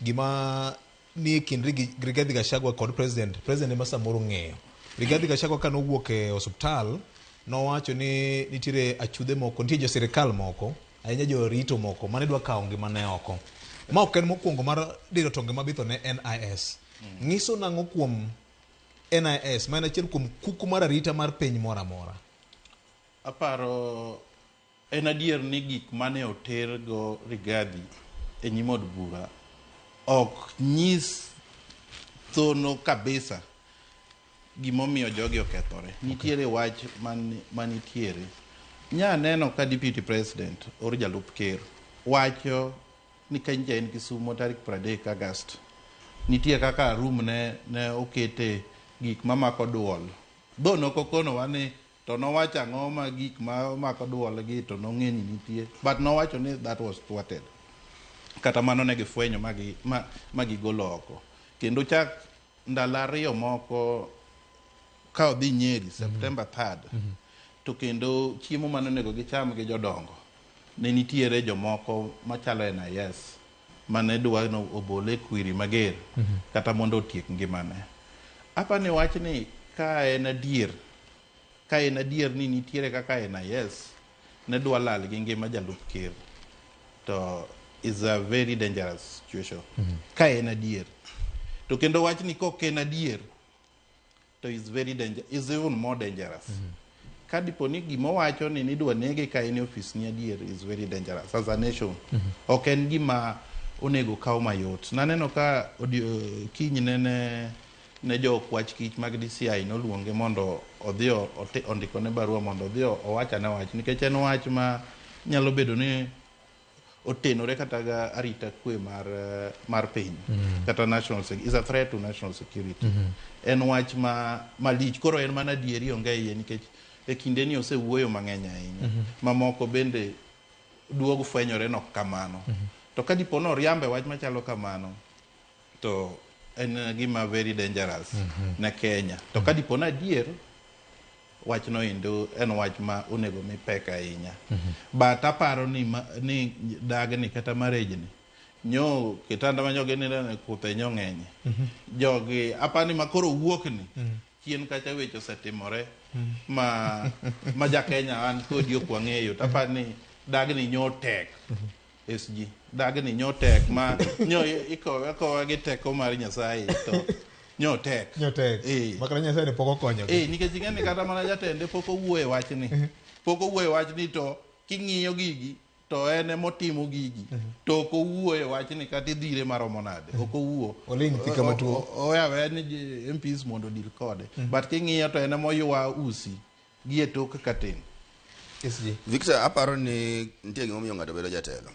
gima ni kind Rigathi Gachagua kod president ema samoro ng'eyo. Rigathi Gachagua ka nowuok e osiptal nowacho ni nitiere achude moko, nitie jo sirikal moko, ahinya jo rito moko mane dwa kawo ngimane oko. Ma ok en mokwongo mar diro tonge mabitho ne NIS. Ng'iso nang'o kuom NIS, ma en achiel kuom kuku mar arita mar piny moro amora. Aparo en adier ni gik mane oter go Rigathi e nyim od bura ok nyis thono kabisa gimomiyo jogi okethore. Nitiere wach manitiere. Nya neno ka deputy president or jalup ker wacho ni Keny en Kisumo tarik 30 August. Nitie kaka room ne okete gik mamako duol. Dono kokono wane to nowacho ang'o ma gik ma mako duol gi to nong'eni nitie. But nowacho ni that was thwarted. Kata mano ne gifwenyo magi golo oko. Kendo chak ndalo ariyo moko ka odhi Nyeri September 3rd. To kendo chiemo mane nego gicham gi jodongo. Ne nitiere jomoko machalo NIS mane dwa no obole kwiri mager kata mondo otiek ngimane. Apa ne wach ni ka en adier ni nitiere kaka NIS ne dwa lal gi ngima jalup ker to is a very dangerous situation. Ka en adier to kendo wach ni ko en adier to is very dangerous, is even more dangerous. Ka dipo ni gima wacho ni nidwa nege ka en office ni adier is very dangerous as a nation. Ok en gima onego kaw mayot. Naneno ka kiny ne jo kwach kich mag DCI noluonge mondo odhi ondiko ne barua mondo odhi owacha ne wach nikech en wach ma nyalo bedo ni otenore kata ga arita kwe mar piny kata national security is a threat to national security. En wach malich koro en mana dieri onge iye nikech e kinde ni osewuoyo mang'eny ahinya. Mamoko bende duogo fwenyore nok kamano. To ka dipo no riambe wach machalo kamano to en gima very dangerous na Kenya. To ka dipo na adier wach no indo en wach ma onego mi pek ahinya. But aparo ni dagni kata marriage ni nyo kitanda ma jogi ni ne kuthe nyo ng'eny. Jogi apani makoro wuok ni chien kacha wecho setimore ma ja Kenya an kodi ok wang'eyo. Tapani dagni nyo tek. SG dagni nyo tek ma nyo ikowa gi teko mar Nyasaye to nyo tek. Makana Nyasaye ne pok okonyo. Nikech ing'eni kata mana jatende pok owuoye wach ni. Pok owuoye wach ni to king'iyo gigi to en emotimo gigi. To ok owuoye wach ni kata idhire maromo nade. Ok owuo. Oling thika matuo. Oyawe ni MPs mondo dil kode. But king'iyo to en emoywa usi gi e tok katin. Victor aparo ni nitie gimomiyo ng'ato bedo jatelo.